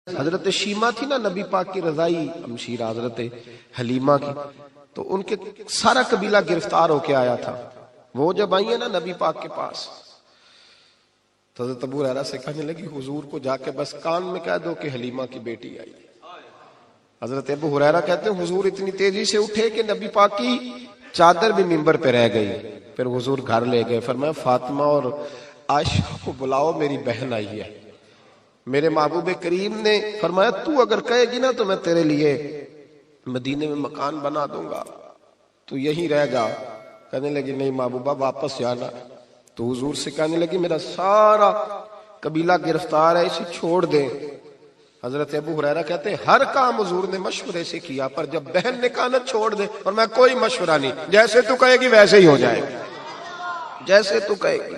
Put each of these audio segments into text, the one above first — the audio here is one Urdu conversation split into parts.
حضرت شیما تھی نا نبی پاک کی رضائی ہمشیرہ حضرت حلیمہ کی، تو ان کے سارا قبیلہ گرفتار ہو کے آیا تھا. وہ جب آئی ہیں نا نبی پاک کے پاس تو حضرت ابو ہریرہ سے کہنے لگی حضور کو جا کے بس کان میں کہہ دو کہ حلیمہ کی بیٹی آئی. حضرت ابو ہریرہ کہتے ہیں حضور اتنی تیزی سے اٹھے کہ نبی پاک کی چادر بھی منبر پہ رہ گئی. پھر حضور گھر لے گئے، فرمایا فاطمہ اور عائشہ کو بلاؤ، میری بہن آئی ہے. میرے محبوب کریم نے فرمایا تو اگر کہے گی نا تو میں تیرے لیے مدینے میں مکان بنا دوں گا، تو یہیں رہ جا. کہنے لگی نہیں محبوبہ واپس جانا. تو حضور سے کہنے لگی میرا سارا قبیلہ گرفتار ہے، اسے چھوڑ دیں. حضرت ابو ہریرہ کہتے ہیں ہر کام حضور نے مشورے سے کیا، پر جب بہن نے کہا نہ چھوڑ دے، اور میں کوئی مشورہ نہیں، جیسے تو کہے گی ویسے ہی ہو جائے گا، جیسے تو کہے گی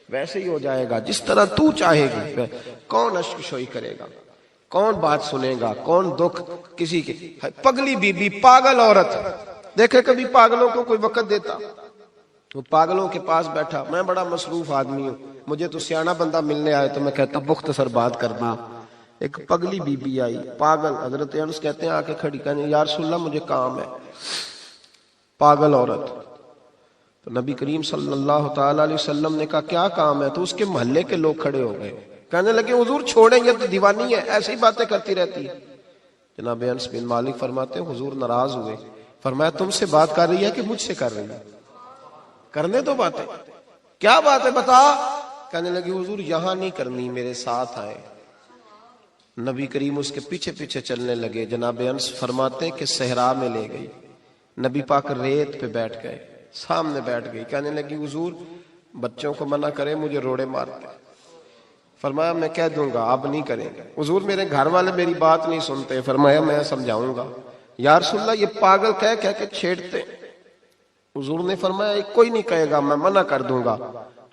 ویسے ہی ہو جائے گا، جس طرح تو چاہے گی. کون اشک شوئی کرے گا، کون بات سنے گا، کون دکھ کسی کے. پگلی بی بی پاگل عورت، دیکھے کبھی پاگلوں کو کوئی وقت دیتا؟ وہ پاگلوں کے پاس بیٹھا، میں بڑا مصروف آدمی ہوں، مجھے تو سیاںا بندہ ملنے آئے تو میں کہتا مختصر بات کرنا. ایک پگلی بی بی آئی پاگل، حضرت انس کہتے ہیں آ کے کھڑی، کہنے یا رسول اللہ مجھے کام ہے. پاگل عورت. تو نبی کریم صلی اللہ تعالی علیہ وسلم نے کہا کیا کام ہے؟ تو اس کے محلے کے لوگ کھڑے ہو گئے، کہنے لگے حضور چھوڑیں گے تو دیوانی ہے، ایسی ہی باتیں کرتی رہتی ہے. جناب انس بن مالک فرماتے ہیں حضور ناراض ہوئے، فرمایا تم سے بات کر رہی ہے کہ مجھ سے کر رہی ہے؟ کرنے دو باتیں. کیا بات ہے بتا؟ کہنے لگی حضور یہاں نہیں کرنی، میرے ساتھ آئے. نبی کریم اس کے پیچھے پیچھے چلنے لگے. جناب انس فرماتے ہیں کہ صحرا میں لے گئی، نبی پاک ریت پہ بیٹھ گئے، سامنے بیٹھ گئی. کہنے لگی حضور بچوں کو منع کریں، مجھے روڑے مارتے. فرمایا میں کہہ دوں گا، اب نہیں کریں گے. حضور میرے گھر والے میری بات نہیں سنتے. فرمایا میں سمجھاؤں گا. یا رسول اللہ یہ پاگل کہہ کے چھیڑتے. حضور نے فرمایا کوئی نہیں کہے گا، میں منع کر دوں گا.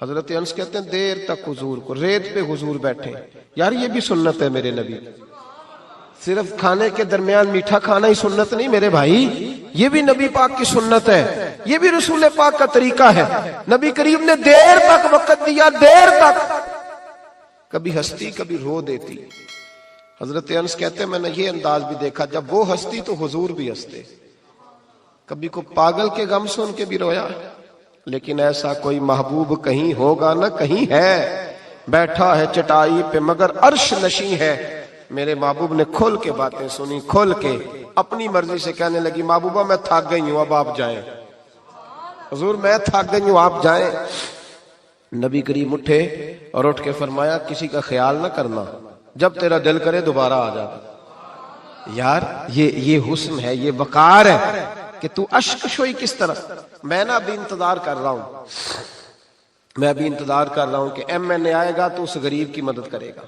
حضرت انس کہتے ہیں دیر تک حضور کو ریت پہ حضور بیٹھے. یار یہ بھی سنت ہے میرے نبی، صرف کھانے کے درمیان میٹھا کھانا ہی سنت نہیں میرے بھائی، یہ بھی نبی پاک کی سنت ہے، یہ بھی رسول پاک کا طریقہ ہے. نبی کریم نے دیر تک وقت دیا، دیر تک. کبھی ہستی کبھی رو دیتی. حضرت انس کہتے ہیں میں نے یہ انداز بھی دیکھا، جب وہ ہستی تو حضور بھی ہستے. کبھی کو پاگل کے غم سن کے بھی رویا. لیکن ایسا کوئی محبوب کہیں ہوگا نہ کہیں ہے، بیٹھا ہے چٹائی پہ مگر عرش نشیں ہے. میرے محبوب نے کھول کے باتیں سنی، کھول کے اپنی مرضی سے. کہنے لگی محبوبہ میں تھک گئی ہوں، اب آپ جائیں. حضور میں تھک گئی ہوں، آپ جائیں. نبی کریم اٹھے اور اٹھ کے فرمایا کسی کا خیال نہ کرنا، جب تیرا دل کرے دوبارہ آ جا. یار یہ حسن ہے، یہ وقار ہے کہ تو اشک شوئی کس طرح. میں نا ابھی انتظار کر رہا ہوں، میں ابھی انتظار کر رہا ہوں کہ ایم این اے آئے گا تو اس غریب کی مدد کرے گا.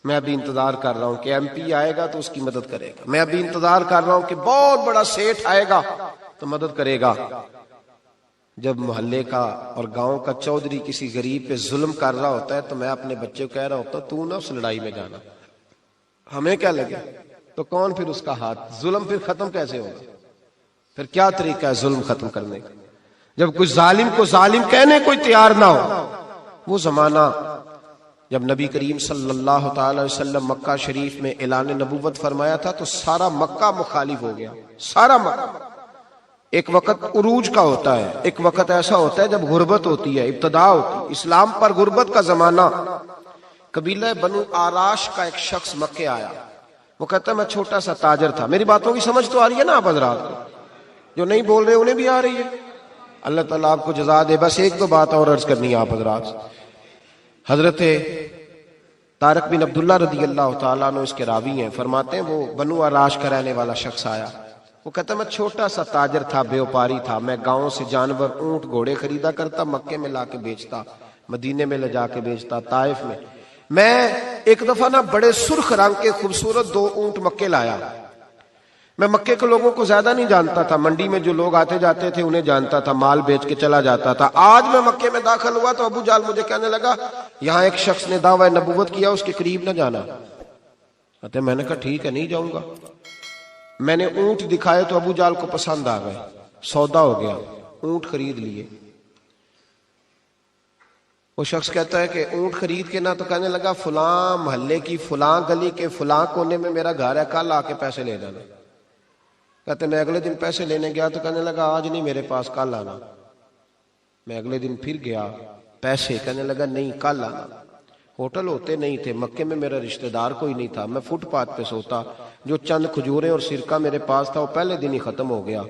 میں ابھی انتظار کر رہا ہوں کہ ایم پی آئے گا تو اس کی مدد کرے گا. میں ابھی انتظار کر رہا ہوں کہ بہت بڑا سیٹھ آئے گا تو مدد کرے گا. جب محلے کا اور گاؤں کا چودھری کسی غریب پہ ظلم کر رہا ہوتا ہے تو میں اپنے بچے کو کہہ رہا ہوتا تو نہ اس لڑائی میں جانا، ہمیں کیا لگے. تو کون پھر اس کا ہاتھ؟ ظلم پھر ختم کیسے ہوگا؟ پھر کیا طریقہ ہے ظلم ختم کرنے کا؟ جب کوئی ظالم کو ظالم کہنے کوئی تیار نہ ہو. وہ زمانہ جب نبی کریم صلی اللہ تعالی وسلم مکہ شریف میں اعلان نبوت فرمایا تھا تو سارا مکہ مخالف ہو گیا، سارا مکہ. ایک وقت عروج کا ہوتا ہے، ایک وقت ایسا ہوتا ہے جب غربت ہوتی ہے، ابتدا ہوتی ہے اسلام پر غربت کا زمانہ. قبیلہ بنو آراش کا ایک شخص مکے آیا، وہ کہتا ہے میں چھوٹا سا تاجر تھا. میری باتوں کی سمجھ تو آ رہی ہے نا آپ حضرات کو؟ جو نہیں بول رہے انہیں بھی آ رہی ہے. اللہ تعالیٰ آپ کو جزا دے. بس ایک دو بات اور عرض کرنی ہے آپ حضرات. حضرت طارق بن عبداللہ رضی اللہ تعالیٰ عنہ اس کے راوی ہیں، فرماتے ہیں وہ بنو آراش کا رہنے والا شخص آیا. وہ کہتا ہے میں چھوٹا سا تاجر تھا، بیوپاری تھا. میں گاؤں سے جانور اونٹ گھوڑے خریدا کرتا، مکے میں لا کے بیچتا، مدینے میں لے جا کے بیچتا، طائف میں. میں ایک دفعہ نا بڑے سرخ رنگ کے خوبصورت 2 اونٹ مکے لایا. میں مکے کے لوگوں کو زیادہ نہیں جانتا تھا، منڈی میں جو لوگ آتے جاتے تھے انہیں جانتا تھا، مال بیچ کے چلا جاتا تھا. آج میں مکے میں داخل ہوا تو ابو جال مجھے کہنے لگا یہاں ایک شخص نے دعویٰ نبوت کیا، اس کے قریب نہ جانا. میں نے کہا ٹھیک ہے نہیں جاؤں گا. میں نے اونٹ دکھائے تو ابو جال کو پسند آ گئے، سودا ہو گیا، اونٹ خرید لیے. وہ شخص کہتا ہے کہ اونٹ خرید کے نا، تو کہنے لگا فلاں محلے کی فلاں گلی کے فلاں کونے میں میرا گھر ہے، کل آ کے پیسے لے جانا۔ کہتے میں اگلے دن پیسے لینے گیا تو کہنے لگا آج نہیں میرے پاس، کل آنا۔ میں اگلے دن پھر گیا، پیسے، کہنے لگا نہیں کل آنا۔ ہوٹل ہوتے نہیں تھے، مکے میں میرا رشتہ دار کوئی نہیں تھا، میں فٹ پاتھ پہ سوتا، جو چند کھجوریں اور سرکہ میرے پاس تھا وہ پہلے دن ہی ختم ہو گیا۔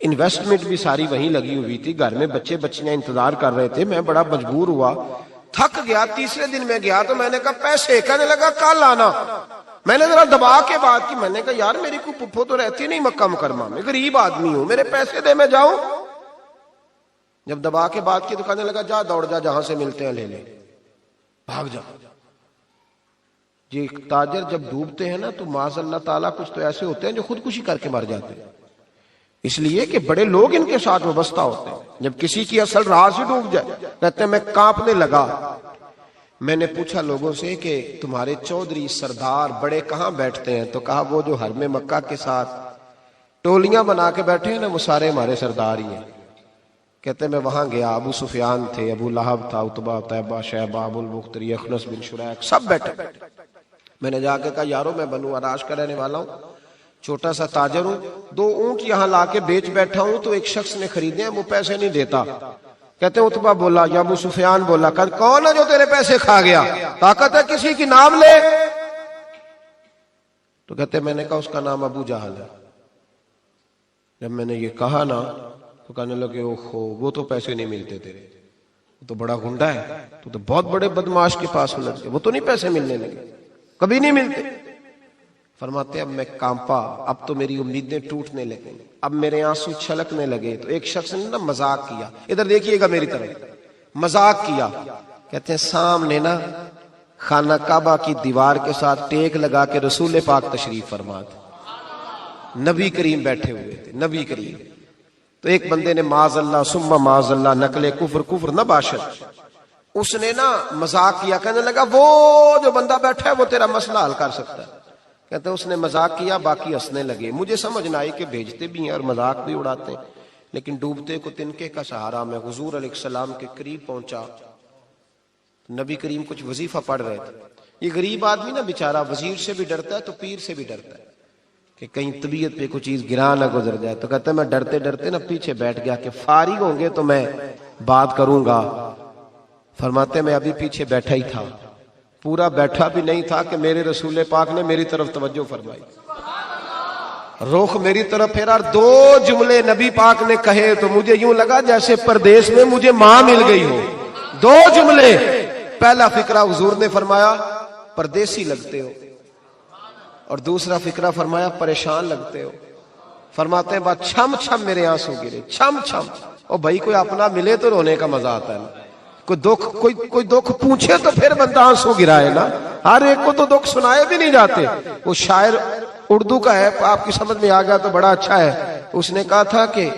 انویسٹمنٹ بھی ساری وہیں لگی ہوئی تھی، گھر میں بچے بچیاں انتظار کر رہے تھے، میں بڑا مجبور ہوا، تھک گیا۔ تیسرے دن میں گیا تو میں نے کہا پیسے، کہنے لگا کل آنا۔ میں نے ذرا دبا کے بات کی، میں نے کہا یار میری کوئی پھپھو تو رہتی نہیں مکہ مکرمہ میں، غریب آدمی ہوں، میرے پیسے دے میں جاؤں۔ جب دبا کے بات کی تو کہنے لگا جا دوڑ جا، جہاں سے ملتے ہیں لے لے، بھاگ جا۔ یہ تاجر جب ڈوبتے ہیں نا تو معاذ اللہ تعالیٰ کچھ تو ایسے ہوتے ہیں جو خودکشی کر کے مر جاتے ہیں، اس لیے کہ بڑے لوگ ان کے ساتھ وابستہ ہوتے ہیں۔ جب کسی کی اصل راہ سے ڈوب جائے کہتے ہیں میں کانپنے لگا۔ میں نے پوچھا لوگوں سے کہ تمہارے چودھری سردار بڑے کہاں بیٹھتے ہیں؟ تو کہا وہ جو حرم مکہ کے ساتھ ٹولیاں بنا کے بیٹھے ہیں نا، وہ سارے ہمارے سردار ہی ہیں۔ کہتے میں وہاں گیا، ابو سفیان تھے، ابو لہب تھا، عتبہ، طیبہ، شیبہ، ابو البختری، اخنس بن شریک، سب بیٹھے۔ میں نے جا کے کہا یارو میں بنو عراش کا رہنے والا ہوں، چھوٹا سا تاجر ہوں، 2 اونٹ یہاں لا کے بیچ بیٹھا ہوں، تو ایک شخص نے خریدے ہیں، وہ پیسے نہیں دیتا۔ کہتے ہیں عتبہ بولا یا ابو سفیان بولا، کون ہے جو تیرے پیسے کھا گیا؟ طاقت ہے کسی کی نام لے؟ تو کہتے میں نے کہا اس کا نام ابو جہل ہے۔ جب میں نے یہ کہا نا تو کہنے لگے اوہو وہ تو پیسے نہیں ملتے تیرے، وہ تو بڑا گنڈا ہے، تو بہت بڑے بدماش کے پاس لگ گئے، وہ تو نہیں پیسے ملنے لگے، کبھی نہیں ملتے۔ فرماتے اب میں کانپا، اب تو میری امیدیں ٹوٹنے لگیں، اب میرے آنسو چھلکنے لگے۔ تو ایک شخص نے نا مذاق کیا، ادھر دیکھیے گا میری طرف، مذاق کیا۔ کہتے ہیں سامنے نا خانہ کعبہ کی دیوار کے ساتھ ٹیک لگا کے رسول پاک تشریف فرما تھے، نبی کریم بیٹھے ہوئے تھے، نبی کریم۔ تو ایک بندے نے معاذ اللہ ثم معاذ اللہ نقل کفر نہ باشد، اس نے نا مذاق کیا، کہنے لگا وہ جو بندہ بیٹھا ہے وہ تیرا مسئلہ حل کر سکتا ہے۔ کہتے ہیں اس نے مذاق کیا، باقی ہنسنے لگے۔ مجھے سمجھ نہ آئی کہ بھیجتے بھی ہیں اور مذاق بھی اڑاتے ہیں، لیکن ڈوبتے کو تنکے کا سہارا میں حضور علیہ السلام کے قریب پہنچا۔ نبی کریم کچھ وظیفہ پڑھ رہے تھے۔ یہ غریب آدمی نا بیچارہ وزیر سے بھی ڈرتا ہے تو پیر سے بھی ڈرتا ہے کہ کہیں طبیعت پہ کوئی چیز گرا نہ گزر جائے۔ تو کہتا ہے میں ڈرتے ڈرتے نا پیچھے بیٹھ گیا کہ فارغ ہوں گے تو میں بات کروں گا۔ فرماتے میں ابھی پیچھے بیٹھا ہی تھا، پورا بیٹھا بھی نہیں تھا کہ میرے رسول پاک نے میری طرف توجہ فرمائی، رخ میری طرف پھیرا، 2 جملے نبی پاک نے کہے تو مجھے یوں لگا جیسے پردیس میں مجھے ماں مل گئی ہو۔ 2 جملے، پہلا فقرہ حضور نے فرمایا پردیسی لگتے ہو، اور دوسرا فقرہ فرمایا پریشان لگتے ہو۔ فرماتے ہیں بات چھم چھم میرے آنسو گرے، چھم چھم۔ اور بھائی کوئی اپنا ملے تو رونے کا مزہ آتا ہے نا، کوئی دکھ پوچھے تو پھر بندہ آنسو گرائے نا، ہر ایک کو تو دکھ سنائے بھی نہیں جاتے۔ وہ شاعر اردو کا ہے، آپ کی سمجھ میں آ گیا تو بڑا اچھا ہے۔ اس نے کہا تھا کہ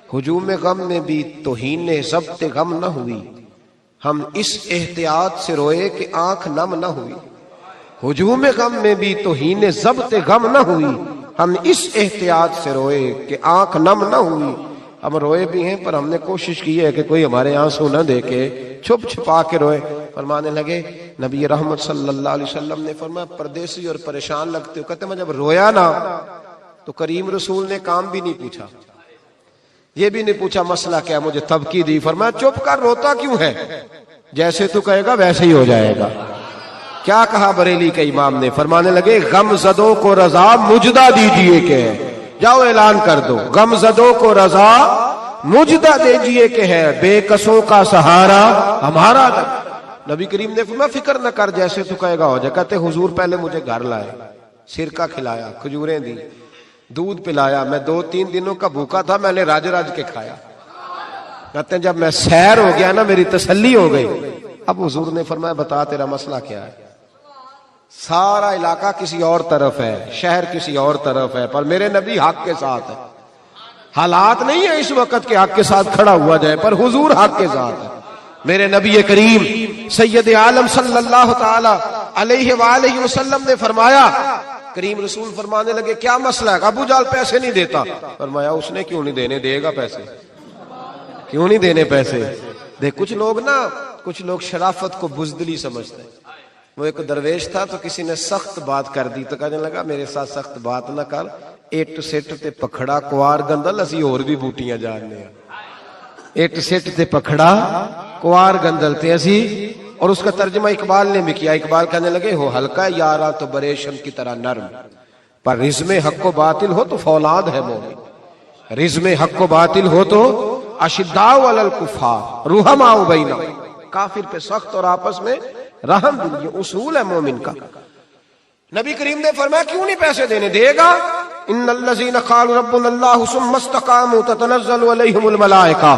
ہجوم غم میں بھی توہین ضبط غم نہ ہوئی، ہم اس احتیاط سے روئے کہ آنکھ نم نہ ہوئی۔ ہجوم غم میں بھی توہین ضبط غم نہ ہوئی، ہم اس احتیاط سے روئے کہ آنکھ نم نہ ہوئی۔ ہم روئے بھی ہیں پر ہم نے کوشش کی ہے کہ کوئی ہمارے آنسو نہ دیکھے، چھپ چھپا کے روئے۔ فرمانے لگے نبی رحمت صلی اللہ علیہ وسلم نے فرمایا پردیسی اور پریشان لگتے ہو۔ کہتے میں جب رویا نا تو کریم رسول نے کام بھی نہیں پوچھا، یہ بھی نہیں پوچھا مسئلہ کیا، مجھے تبکی دی۔ فرمایا چپ کر، روتا کیوں ہے؟ جیسے تو کہے گا ویسے ہی ہو جائے گا۔ کیا کہا بریلی کے امام نے؟ فرمانے لگے غم زدوں کو رضا مجدہ دیجئے کہ جاؤ اعلان کر دو، غم زدوں کو رضا مجدہ دیجئے کہ ہے بے کسوں کا سہارا ہمارا۔ نبی کریم نے فرمایا فکر نہ کر، جیسے تو کہے گا ہو جائے۔ کہتے حضور پہلے مجھے گھر لائے، سرکہ کھلایا، کھجوریں دی، دودھ پلایا، میں 2-3 دنوں کا بھوکا تھا، میں نے راج کے کھایا۔ کہتے ہیں جب میں سیر ہو گیا نا میری تسلی ہو گئی۔ اب حضور نے فرمایا بتا تیرا مسئلہ کیا ہے؟ سارا علاقہ کسی اور طرف ہے، شہر کسی اور طرف ہے، پر میرے نبی حق کے ساتھ ہے۔ حالات نہیں ہے اس وقت کہ حق کے ساتھ کھڑا ہوا جائے، پر حضور حق کے ساتھ ہے۔ میرے نبی کریم سید عالم صلی اللہ تعالی علیہ وآلہ وسلم نے فرمایا، کریم رسول فرمانے لگے کیا مسئلہ ہے؟ ابو جہل پیسے نہیں دیتا۔ فرمایا اس نے کیوں نہیں دینے، دے گا پیسے، کیوں نہیں دینے پیسے؟ دیکھ کچھ لوگ نا کچھ لوگ شرافت کو بزدلی سمجھتے ہیں. وہ ایک درویش تھا تو کسی نے سخت بات کر دی تو کہنے لگا میرے ساتھ سخت بات نہ کر, اٹ سٹ تے پکھڑا کوار گندل اسی اور بھی بوٹیاں جاننے ہیں. اٹ سٹ تے پکھڑا کوار گندل تے اسی. اور اس کا ترجمہ اقبال نے بھی کیا. اقبال کہنے لگے ہو ہلکا یارا تو بریشم کی طرح نرم, پر رزم حق و باطل ہو تو فولاد ہے مومن. رزم حق و باطل ہو تو اشداء علی الکفار رحماء بینہم, کافر پہ سخت اور آپس میں رحم دل, یہ اصول ہے مومن کا. نبی کریم نے فرمایا کیوں نہیں پیسے دینے, دے گا. ان الذین قالوا ربنا اللہ ثم استقاموا تتنزل علیہم الملائکہ,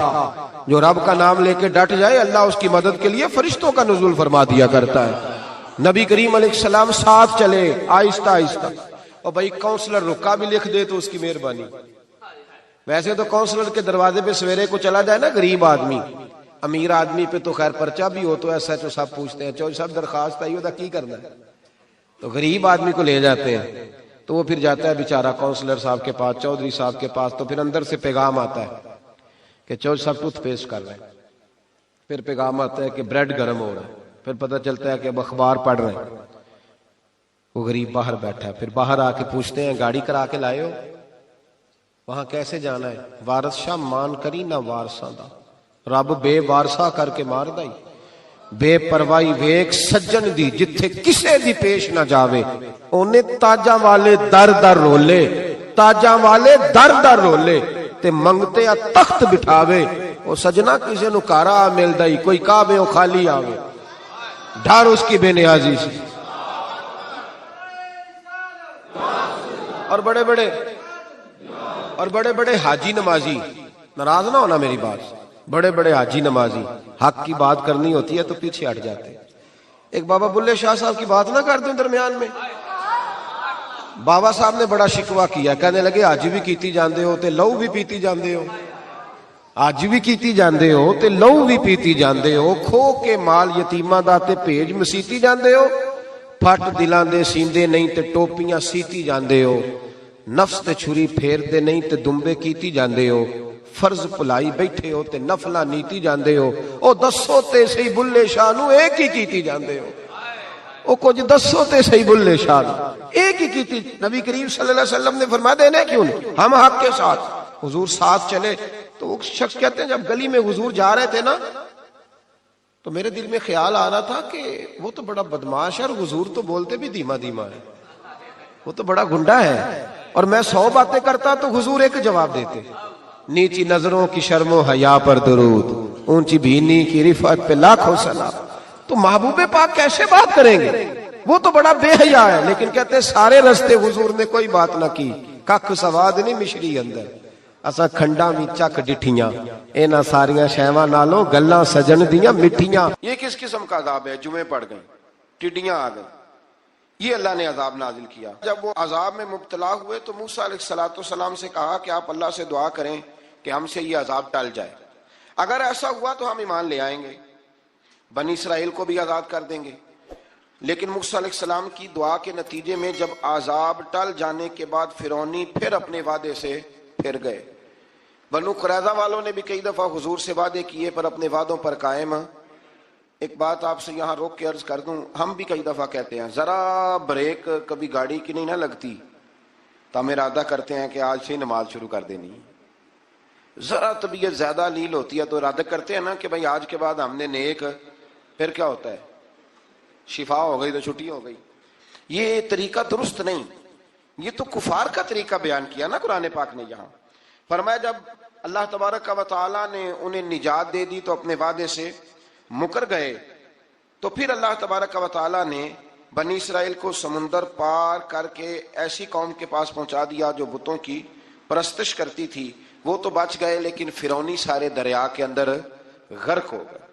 جو رب کا نام لے کے ڈٹ جائے اللہ اس کی مدد کے لیے فرشتوں کا نزول فرما دیا کرتا ہے. نبی کریم علیہ السلام ساتھ چلے آہستہ آہستہ. اور بھائی کونسلر رکا بھی لکھ دے تو اس کی مہربانی. ویسے تو کونسلر کے دروازے پہ سویرے کو چلا جائے نا غریب آدمی, امیر آدمی پہ تو خیر پرچہ بھی ہو تو ایسا ایچ او صاحب پوچھتے ہیں چودھری صاحب درخواست آئی ہوتا کی کرنا ہے, تو غریب آدمی کو لے جاتے ہیں تو وہ پھر جاتا ہے بیچارہ کونسلر صاحب کے پاس, چودھری صاحب کے پاس. تو پھر اندر سے پیغام آتا ہے کہ چودھری صاحب ٹوتھ پیسٹ کر رہے ہیں. پھر پیغام آتا ہے کہ بریڈ گرم ہو رہا ہے. پھر پتہ چلتا ہے کہ اب اخبار پڑھ رہے ہیں. وہ غریب باہر بیٹھا ہے. پھر باہر آ کے پوچھتے ہیں گاڑی کرا کے لائے ہو, وہاں کیسے جانا ہے؟ وارث شاہ مان کری نہ وارثاں دا, رب بے وارثا کر کے مار دائی. بے پروائی ویک سجن دی جتھے کسے دی پیش نہ جاوے, اونے تاجاں والے در در رولے, تاجاں والے در در رولے تے منگتے تخت بٹھاوے. او سجنا کسے نو کارا مل دائی, کوئی کعبے او خالی آوے, ڈھار اس کی بے نیازی سے. اور بڑے بڑے حاجی نمازی, ناراض نہ ہونا میری بات, بڑے بڑے حاجی نمازی حق کی بات کرنی ہوتی ہے تو پیچھے ہٹ جاتے ہیں. ایک بابا بلے شاہ صاحب کی بات نہ کر دوں درمیان میں. بابا صاحب نے بڑا شکوہ کیا, کہنے لگے حج بھی کیتی جاندے ہو تے لہو بھی پیتی جاندے ہو, حج بھی کیتی جاندے ہو تے لہو بھی پیتی جاندے ہو, کھو کے مال یتیماں دا تے بھیج مسیتی جاندے ہو, پھٹ دلاں دے سیندے نہیں تے ٹوپیاں سیتی جاندے ہو, نفس تے چھری پھیر دے نہیں تے دمبے کیتی جاندے ہو, فرض پلائی بیٹھے ہو تے نفلہ نیتی جاندے ہو. او دسو تے صحیح بلے شاہ نو ایک ہی کیتی جاندے ہو, او کچھ دسو تے صحیح بلے شاہ نو ایک ہی کیتی. نبی کریم صلی اللہ علیہ وسلم نے فرمایا دینے کیوں نہیں, ہم حق کے ساتھ. حضور ساتھ چلے تو وہ شخص کہتے ہیں جب گلی میں حضور جا رہے تھے نا تو میرے دل میں خیال آ رہا تھا کہ وہ تو بڑا بدماش ہے اور حضور تو بولتے بھی دھیما دھیما ہے, وہ تو بڑا گنڈا ہے, اور میں 100 باتیں کرتا تو حضور ایک جواب دیتے, نیچی نظروں کی شرم و حیا پر درود, اونچی بینی کی رفعت پہ لاکھوں سلام. تو محبوب پاک کیسے بات کریں گے, وہ تو بڑا بے حیا ہے. لیکن کہتے سارے رستے حضور نے کوئی بات نہ کی, ککھ سواد نہیں مشری اندر, اسا کھنڈا می چک ڈٹھیاں, اینا ساریاں شیواں نالوں گلاں سجن دیاں مٹھیاں. یہ کس قسم کا عذاب ہے؟ جمعے پڑ گئے, ٹڈیاں آ گئی, یہ اللہ نے عذاب نازل کیا. جب وہ عذاب میں مبتلا ہوئے تو موسیٰ علیہ السلام سے کہا کہ آپ اللہ سے دعا کریں کہ ہم سے یہ عذاب ٹل جائے. اگر ایسا ہوا تو ہم ایمان لے آئیں گے, بنی اسرائیل کو بھی آزاد کر دیں گے. لیکن موسیٰ علیہ السلام کی دعا کے نتیجے میں جب عذاب ٹل جانے کے بعد فرعونی پھر اپنے وعدے سے پھر گئے. بنو قریظہ والوں نے بھی کئی دفعہ حضور سے وعدے کیے پر اپنے وعدوں پر قائم. ایک بات آپ سے یہاں روک کے عرض کر دوں, ہم بھی کئی دفعہ کہتے ہیں ذرا بریک کبھی گاڑی کی نہیں نہ لگتی تو ہم ارادہ کرتے ہیں کہ آج سے ہی نماز شروع کر دینی. ذرا طبیعت زیادہ لیل ہوتی ہے تو ارادہ کرتے ہیں نا کہ بھائی آج کے بعد ہم نے نیک, پھر کیا ہوتا ہے شفا ہو گئی تو چھٹی ہو گئی. یہ طریقہ درست نہیں, یہ تو کفار کا طریقہ بیان کیا نا قرآن پاک نے. یہاں فرمایا جب اللہ تبارک و تعالیٰ نے انہیں نجات دے دی تو اپنے وعدے سے مکر گئے, تو پھر اللہ تبارک و تعالیٰ نے بنی اسرائیل کو سمندر پار کر کے ایسی قوم کے پاس پہنچا دیا جو بتوں کی پرستش کرتی تھی. وہ تو بچ گئے لیکن فرعونی سارے دریا کے اندر غرق ہو گئے.